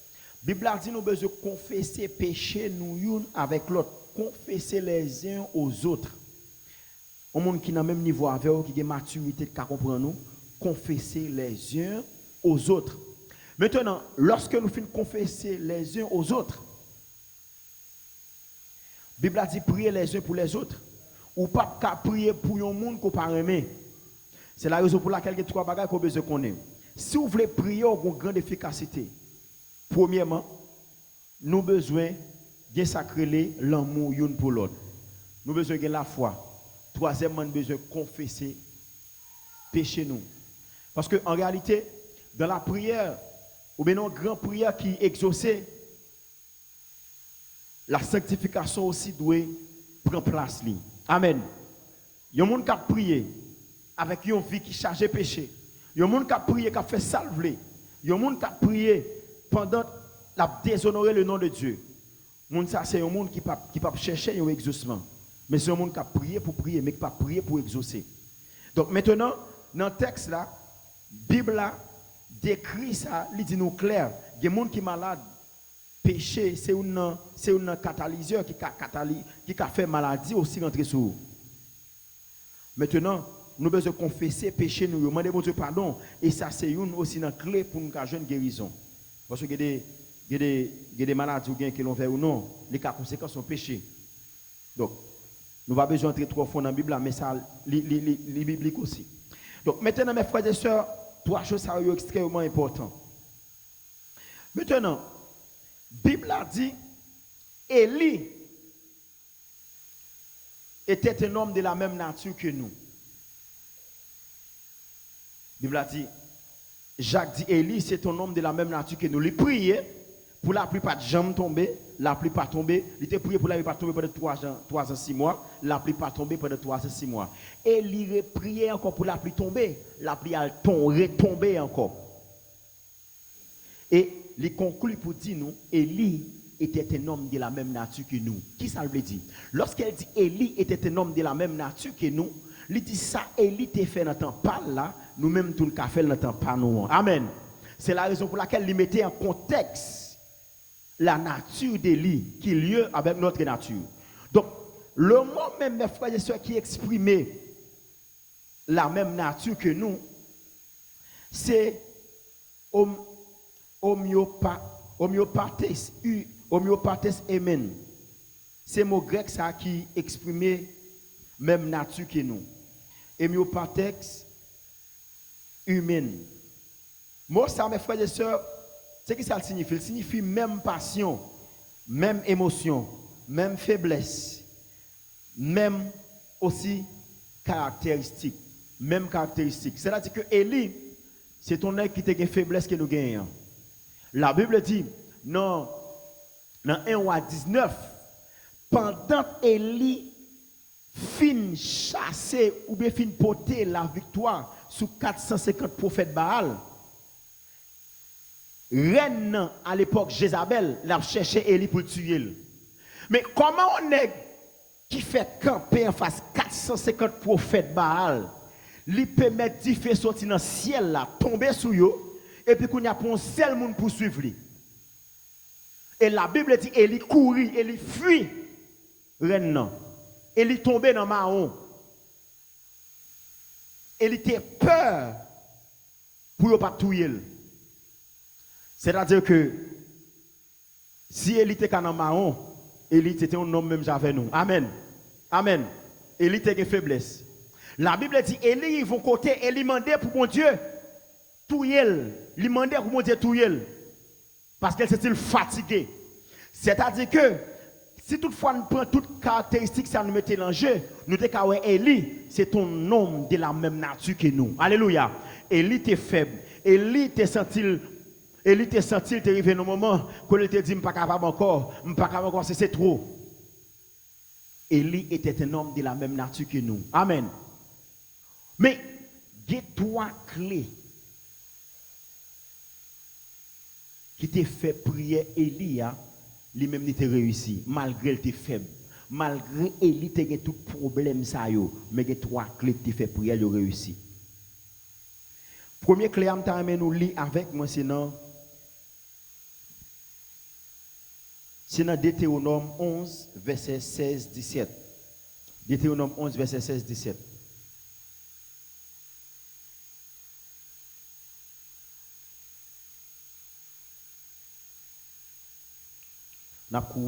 La Bible a dit nous besoin confesser péché nous avec l'autre, confesser les uns aux autres. un monde qui n'a même niveau avec eux, qui a maturité, qui comprend nous, confesser les uns aux autres. Maintenant, lorsque nous finissons confesser les uns aux autres, la Bible a dit prier les uns pour les autres. Ou pas qu'à prier pour un monde qu'on pas aimer. C'est la raison pour laquelle il y a trois bagages qu'on besoin connaître. Si vous voulez prier avec une grande efficacité, premièrement, nous avons besoin de sacrer l'amour l'un pour l'autre. Nous avons besoin de la foi. Troisièmement, nous avons besoin de confesser péché nous. Parce qu'en réalité, dans la prière, ou bien dans une grande prière qui est exaucée, la sanctification aussi doit prendre place. Amen. Il y a un monde qui a prié avec une vie qui charge de péché. Il y a un monde qui a prié, qui a fait salver. Il y a un monde qui a prié pendant la déshonorer le nom de Dieu. Ça, c'est un monde qui peut chercher un exaucement. Mais c'est un monde qui a prié pour prier, mais qui n'a pas prié pour exaucer. Donc maintenant, dans le texte là, la Bible décrit ça, il dit nous clair. Il y a des gens qui sont malades. Péché, c'est un catalyseur qui a fait maladie aussi rentrer sur vous. Maintenant, nous devons confesser péché, nous demander bon Dieu pardon. Et ça, c'est une aussi une clé pour nous avoir une guérison. Parce qu'il y a des maladies qui l'ont fait ou non, les cas conséquences sont péché. Donc, nous n'avons pas besoin d'entrer trop fond dans la Bible, mais ça, les bibliques aussi. Donc, maintenant, mes frères et sœurs, trois choses sont extrêmement importantes. Maintenant, la Bible a dit, Élie était un homme de la même nature que nous. La Bible a dit, Jacques dit, Élie, c'est un homme de la même nature que nous. Il priait pour la pluie pas de jambes tomber, la pluie pas tomber. Il était prié pour la pluie pas tomber pendant 3 ans, 6 mois, la pluie pas tomber pendant 3 ans, 6 mois. Et il priait encore pour la pluie tomber, la pluie a retomber encore. Et il conclut pour dire nous, Élie était un homme de la même nature que nous. Qui ça veut dire? Lorsqu'elle dit Élie était un homme de la même nature que nous, il dit ça, Élie te fait dans temps pas là, nous-mêmes tout le café dans temps pas nous. Amen. C'est la raison pour laquelle il mettait en contexte la nature d'Élie qui est lieu avec notre nature. Donc, le mot même, mes frères et sœurs, qui exprimait la même nature que nous, c'est homéopathès, amen. C'est le mot grec ça qui exprimait même nature que nous. Homéopathès humaine. Moi, ça, mes frères et sœurs, c'est ce que ça signifie. Il signifie même passion, même émotion, même faiblesse, même aussi caractéristique. Même caractéristique. C'est-à-dire que Élie, c'est ton œil qui te une faiblesse que nous gagnons. La Bible dit, non, dans 1 roi 19, pendant Élie fin chasser ou bien fin porter la victoire sous 450 prophètes Baal, reine à l'époque Jézabel l'a cherché Élie pour le tuer. Mais comment on est qui fait camper en face 450 prophètes Baal, lui permettre d'y faire sortir dans le ciel là, tomber sur eux, et puis qu'on y a pour un seul monde pour suivre lui. Et la Bible dit Élie courit, Élie fuit reine non. Élie tombé dans Mahon. Élie était peur pour ne pas tuer. C'est-à-dire que si Élie était dans Mahon, Élie était un homme même avec nous. Amen. Amen. Élie était une faiblesse. La Bible dit Élie, ils vont côté, Élie demandait pour mon Dieu, tuer. Il demandait pour mon Dieu, tuer. Parce qu'elle s'est fatiguée. C'est-à-dire que si toutefois nous prenons toutes caractéristiques, ça nous met en jeu, nous disons que Élie, c'est ton homme de la même nature que nous. Alléluia. Élie était faible. Élie était senti, t'es arrivé dans un moment qu'on te dit, je ne suis pas capable encore, c'est trop. Élie était un homme de la même nature que nous. Amen. Mais, il y a 3 clés qui t'ont fait prier Élie, lui-même n'était réussi, malgré il était faible. Malgré Élie, il a tout problème, mais il y a 3 clés qui t'ont fait prier, il a réussi. Premier clé, je nous lire avec moi, c'est dans Deutéronome 11, verset 16-17. Deutéronome 11, verset 16-17.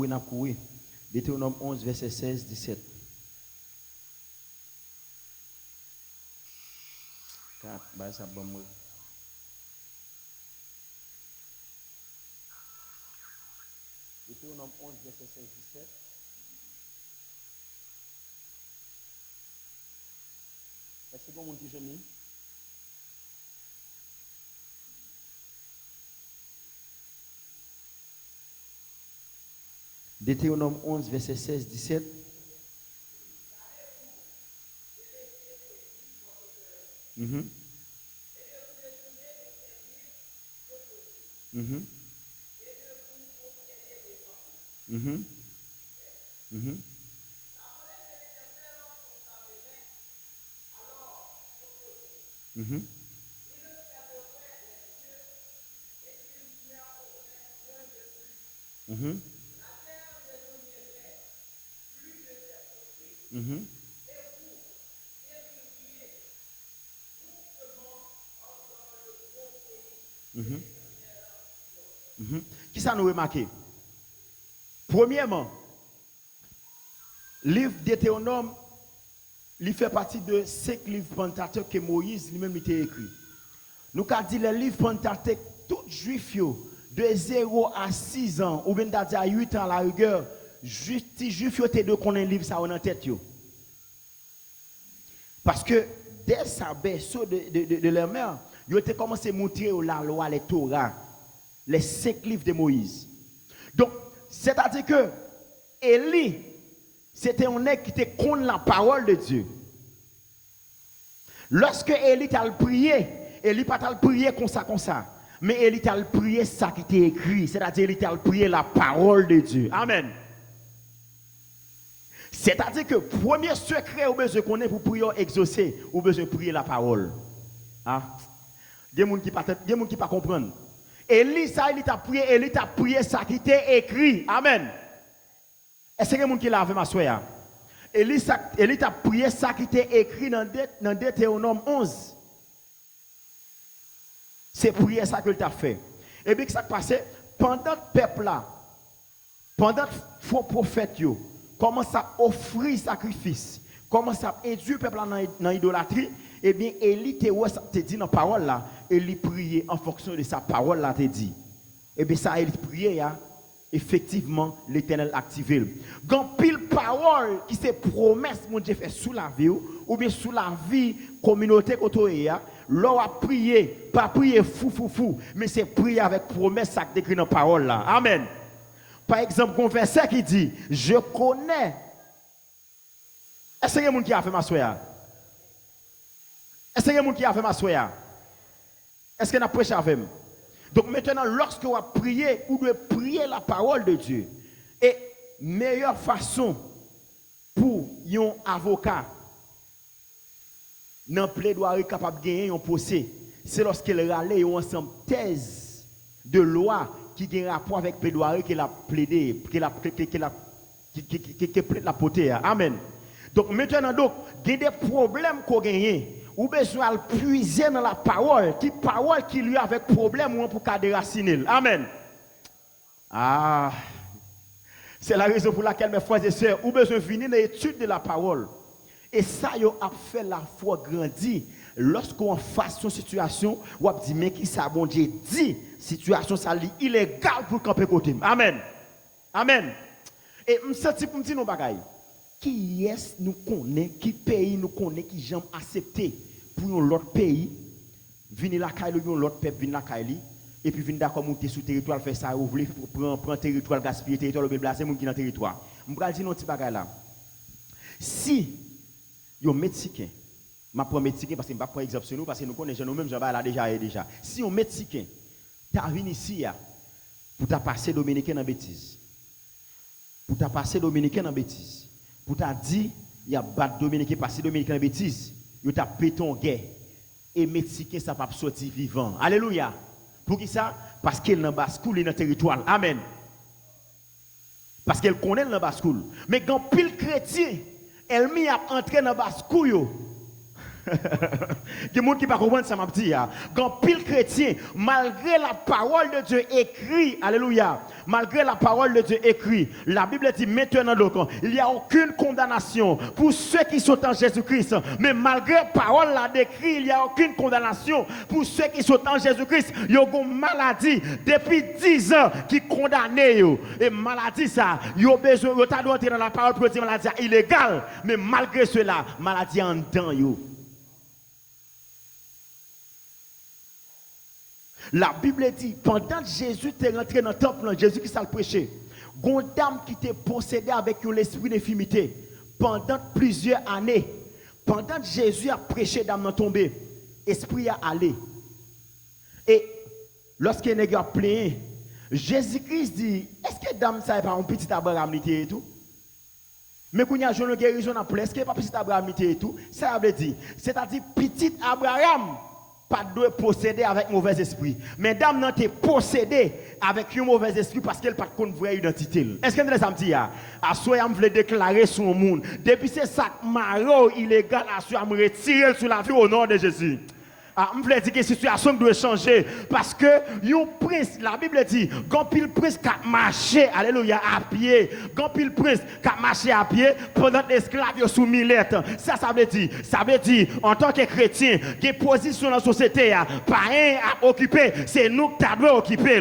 n'a couru. Deutéronome 11, verset 16, 17. 4, bah ça bon moi. Deutéronome 11, verset 16, 17. Est-ce que vous avez dit jeune? Deutéronome 11, verset 16, 17. Mhm. Mhm. Mhm. Mhm. Mhm. Mhm. Mhm. Mhm. Mhm. Qui ça nous remarqué? Premièrement, livre Deutéronome, il fait partie de 5 livres Pentateuque que Moïse lui-même a écrit. Nous avons dit les livres Pentateuque, tout juif de 0 à 6 ans, ou bien à 8 ans à la rigueur, si juif te de connaître un livre ça en tête yo. Parce que dès sa berceau de leur mère, ils ont commencé à montrer la loi, les Torah, les 5 livres de Moïse. Donc, c'est-à-dire que Élie, c'était un nègre qui était contre la parole de Dieu. Lorsque Élie t'a prié, Élie pas t'a prié comme ça. Mais Élie t'a prié ça qui était écrit, c'est-à-dire Élie t'a prié la parole de Dieu. Amen. C'est-à-dire que le premier secret ou besoin qu'on ait pour prier exaucer, ou besoin de prier la parole. Ah. Il y a des gens qui ne comprennent pas. Élie, ça, il t'a prié ça qui était écrit. Amen. Est-ce que quelqu'un qui l'a fait ma soeur? Élie t'a prié ça qui était écrit dans Deutéronome 11. C'est prier ça que t'a fait. Et bien, ça passé pendant le peuple là, pendant le faux prophète, commence à offrir sacrifice, commence à induire le peuple dans l'idolâtrie, et bien, Élie te dit dans la parole là, Élie priait en fonction de sa parole là, te dit. Et bien, ça, Élie priait, effectivement, l'Éternel activé. Quand pile parole qui c'est promesse, mon Dieu fait sous la vie, ou bien sous la vie communauté côté, l'on a prié, pas prier fou, mais c'est prier avec promesse, ça décrit dans la parole là. Amen. Par exemple, un verset qui dit, je connais. Est-ce qu'il y a quelqu'un qui a fait ma soeur? Est-ce qu'il y a quelqu'un qui a fait ma soeur? Est-ce qu'il y a prêché avec moi? Donc maintenant, lorsque vous priez, vous devez prier la parole de Dieu. Et meilleure façon pour un avocat, dans le plaidoirie capable de gagner un procès, c'est lorsqu'il râle ensemble thèse de loi qui a un rapport avec plaidoirie qu'il a plaidé, qu'il a plaidé la potée. Amen. Donc maintenant, il y a des problèmes qu'on gagne, ou besoin de puiser dans la parole qui lui a avec problème ou pour qu'à déraciner. Amen. Ah, c'est la raison pour laquelle mes frères et sœurs, ou besoin de venir dans l'étude de la parole. Et ça, il a fait la foi grandir. Lorsqu'on face une situation, on dit, mais qui ça, bon Dieu dit, situation ça est illégale pour camper côté. Amen. Amen. Et je me sens pour me dire nos bagailles. Qui est-ce nous connaît, qui pays nous connaît, qui j'aime accepter pour un autre pays, venir la caille, l'autre peuple venir la caille, et puis venir d'accord monter sur le territoire, faire ça, ouvrir, prendre territoire, gaspiller le territoire, le blesser, qui dans le territoire. Je vais dire un petit bagage là. Si un Mexicain, je prends Mexicain parce que je ne vais pas prendre exemple sur nous, parce que nous connaissons nous-mêmes, j'en là déjà. Si un Mexicain, tu as venu ici pour ta passer dominicain en bêtise, pour ta passer dominicain en bêtise, pour ta dit, il y a battu dominicain, passer dominicain en bêtise, il t'a pété en guerre, et Mexicain, ça ne peut pas sortir vivant. Alléluia. Pour qui ça? Parce qu'il n'a pas bascule dans le territoire. Amen. Parce qu'elle connaît le bascule. Mais quand pile chrétien, elle m'y a entré dans le bascule. Il y a des gens qui ne comprennent pas ça, m'a dit. Quand pile chrétien, malgré la parole de Dieu écrit, alléluia, malgré la parole de Dieu écrit, la Bible dit maintenant donc, il n'y a aucune condamnation pour ceux qui sont en Jésus-Christ. Mais malgré la parole là décrit, il n'y a aucune condamnation pour ceux qui sont en Jésus-Christ. Il y a une maladie depuis 10 ans qui condamne. Et maladie ça, il y a besoin, il y a entrer dans la parole pour dire maladie illégale. Mais malgré cela, maladie en dedans. La Bible dit, pendant que Jésus était rentré dans le temple, Jésus qui s'est prêché, une dame qui était possédée avec l'esprit d'infimité pendant plusieurs années. Pendant que Jésus a prêché, dame n'a tombé, l'esprit a allé. Et lorsqu'il y a plein, Jésus-Christ dit, est-ce que dame ça n'est pas un petit Abraham et tout? Mais quand il y a une guérison en place, est-ce qu'il n'y a pas petit Abraham et tout? Ça veut dire, c'est-à-dire petit Abraham. Pas de posséder avec mauvais esprit. Mais dame n'a été possédée avec un mauvais esprit parce qu'elle n'a pas de vraie identité. Est-ce que vous avez dit à soi je voulais déclarer sur le monde. Depuis ce sac maro illégal à soi me retirer sur la vie au nom de Jésus. Je voulais dire que la situation doit changer parce que un prince, la Bible dit, quand pile prince qui a marché, alléluia, à pied, quand pile prince qui a marché à pied pendant que l'esclave sous millette, ça veut dire, en tant que chrétien, qui position dans la société, pas un à occuper, c'est nous qui devons occuper.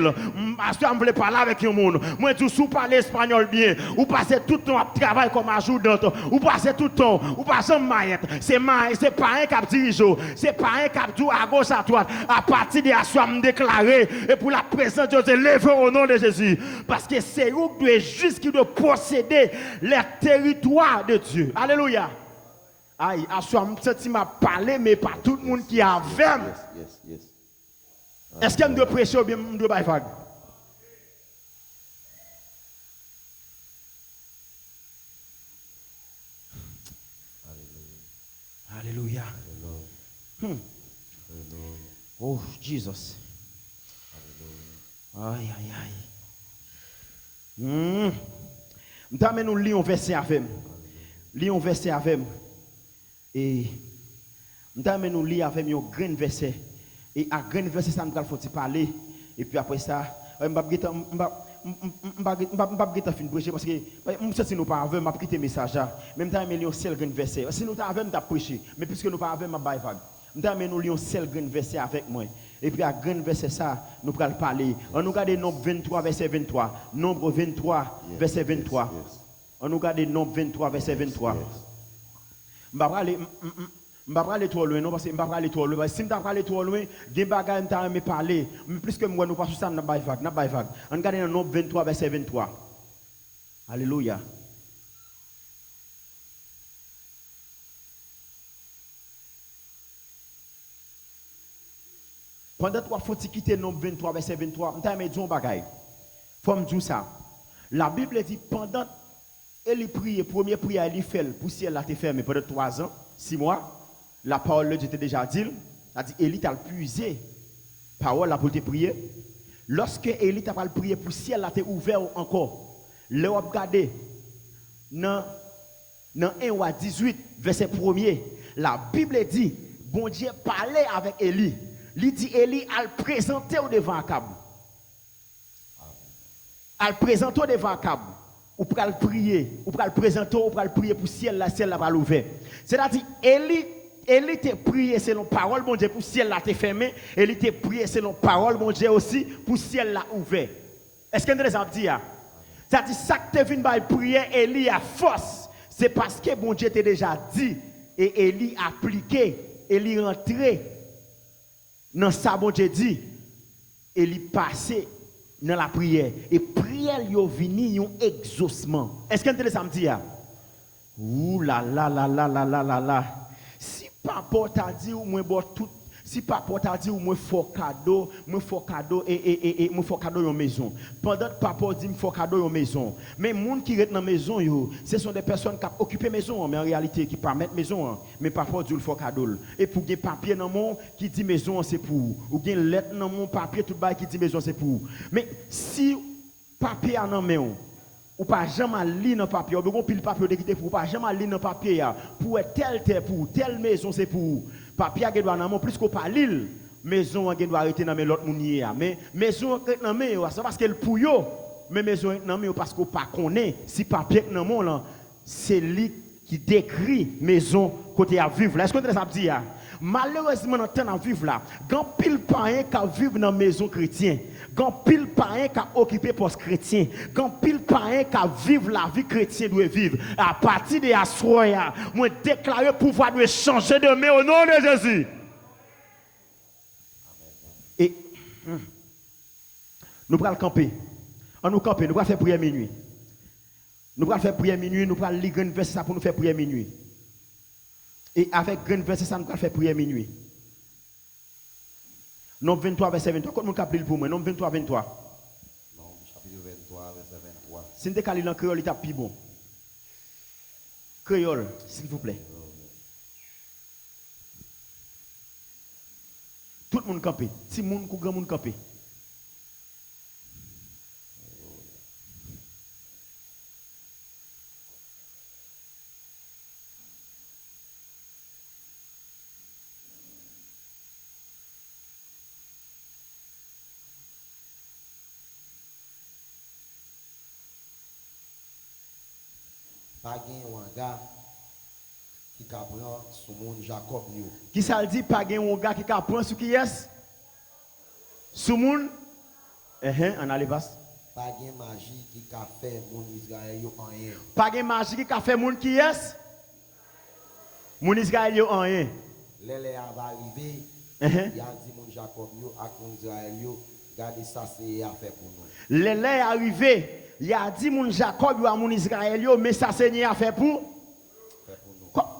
Parce que je voulais parler avec un monde. Moi, je suis parler espagnol bien, ou passer tout le temps à travailler comme ajoutante, ou passer tout le temps, ou passer en maillette. C'est pas un qui dirige, c'est pas un qui à gauche, à droite, à partir de la soie me déclarer, et pour la présence de Dieu, lever au nom de Jésus. Parce que c'est vous qui doit posséder les territoires de Dieu. Alléluia. Aïe, à soi, je me m'a parlé, mais pas tout le monde qui a fait. Yes. Est-ce qu'il y a une pression ou bien une vague? Alléluia. Oh, Jesus. Aïe. Je nous lire un verset avec moi. Lire un verset avec moi. Et je nous lire avec un grand verset. Et à grand verset, ça nous faut parler. Et puis après ça, je ne vais pas fin prêcher parce que si nous pas avec, je quitter le message. Même temps, je un seul grand verset. Si nous avons avec, je prêcher. Mais puisque nous pas avec, je vais vague. Nous lisons un seul grand verset avec moi. Et puis à grand verset ça, nous allons parler. On nous regarde Nombre 23, verset 23. Nombre 23, verset 23. On nous regarde Nombre 23, verset 23. Je ne vais pas aller trop loin, non, parce que je ne vais pas aller trop loin. Si je vais aller trop loin, je vais parler. Mais plus que moi, nous passons ça dans la vague. On regarde Nombre 23, verset 23. Alléluia. Pendant 3 fois, tu quittes Nombre 23, verset 23, je vais dire un bagage. Faut me dire ça. La Bible dit, pendant elle prie, première prière, elle fait, pour si elle a été fermée pendant 3 ans, 6 mois, la parole de Dieu était déjà dit, elle dit, Élie t'a puisé, parole là pour te prier. Lorsque Élie t'a prié pour si elle a été ouvert encore, le regardez, dans 1 à 18, verset 1er, la Bible dit, bon Dieu parlait avec Élie. Il dit Élie a le présenté au devant Akab. A le présenter au devant Akab. Ou pour le prier, ou pour le présenter, ou pour le prier pour ciel la va l'ouvert. C'est-à-dire Élie t'a prié selon parole bon Dieu pour ciel la fermé, Élie t'a prié selon parole bon Dieu aussi pour ciel la ouvert. Est-ce que vous avez dit ça? C'est-à-dire ça que tu viens de prier Élie a force, c'est parce que bon Dieu t'a déjà dit et Élie a appliqué, Élie rentré dans ça, bon Dieu dit, il passe dans la prière. Et prière, il est venu un exaucement. Est-ce que vous avez samedi? Ouh là là. Si papa t'a dit, ou moi, tout. Si papa t'a dit, ou moi, faut cadeau et moi, faut cadeau en maison. Pendant que papa dit, faut cadeau en maison. Mais les gens qui sont dans la maison, ce sont des personnes qui occupent la maison, mais en réalité, qui ne pas mettre maison. Mais papa dit, faut cadeau. Et pour des papiers dans mon qui dit maison, c'est pour. Ou bien lettre dans mon papier, tout le qui dit maison, c'est pour. Mais si papier en main, ou pas jamais lire dans papier, ou bien pile papier de pour pas jamais lire dans papier pour tel terre pour telle maison c'est pour papier qui doit dans plus qu'on pas lire maison qui doit arrêter dans l'autre mounier mais maison dans main c'est parce qu'elle pour yo mais maison dans main parce qu'on pas connaît si papier dans mon là c'est lui qui décrit maison côté à vivre là est-ce que ça veut dire malheureusement dans temps à vivre là grand pile païen qui vivre dans maison chrétien grand pile païen qui occupé poste chrétien grand pile païen qui vivre la vie chrétienne doit vivre à partir de assoya moi déclarer pouvoir de changer de main au nom de Jésus et nous allons camper on nous camper nous allons faire prière minuit nous allons faire prière minuit nous allons lire un verset pour nous faire prière minuit. Et avec grand verset, ça nous va faire prière minuit. Nombre 23, verset 23. Comment on peut pour moi? Nombre 23, 23. Non, chapitre 23, verset 23. Si vous avez en créole, il est plus bon. Créole, s'il vous plaît. Tout le monde campé. Si le monde ou grand monde campé. Pas un gars qui prend sur mon Jacob. Qui ça dit pas un gars qui prend sur qui est? Sur mon on a les bases. Pas de magie qui fait mon Israël en rien. Pas de magie qui fait mon qui est? Mon Israël en rien. L'élève va arriver. Il a dit mon Jacob à mon Israël regardez ça c'est affaire pour nous. L'élève arrivé. Il a dit mon Jacob à mon Israël mais ça c'est affaire pour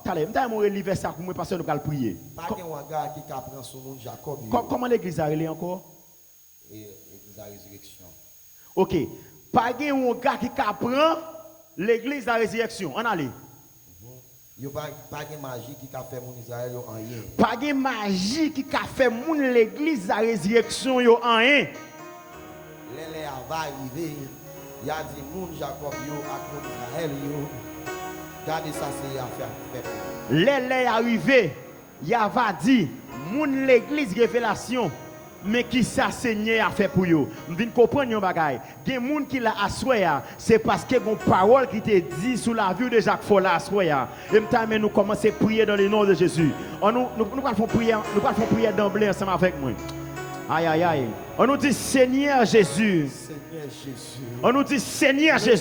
T'allez, mon livre ça pour moi parce que nous allons prier. Pas un gars qui prend sur mon Jacob. Comment l'église a relé encore? L'église à résurrection. OK. Pas un gars qui prend l'église à résurrection. On allez. Il n'y a pas de magie qui fait mon Israël en rien. Pas de magie qui fait mon l'église à résurrection en rien. L'élève va arriver. Il a dit mon Jacob à mon Israël regardez ça c'est affaire pour nous. L'élève arrivé. Il a dit mon l'église révélation. Mais qui ça Seigneur a fait pour vous? Je viens comprendre un bagage. Il y a des gens qui l'a assoyé, c'est parce que une parole qui te dit sur la vie de Jacques Folla assoyé. Et maintenant nous commençons à prier dans le nom de Jésus. Nous allons faire prière d'emblée ensemble avec moi. Aïe aïe aïe. On nous dit Seigneur Jésus. Seigneur Jésus. On nous dit Seigneur Jésus.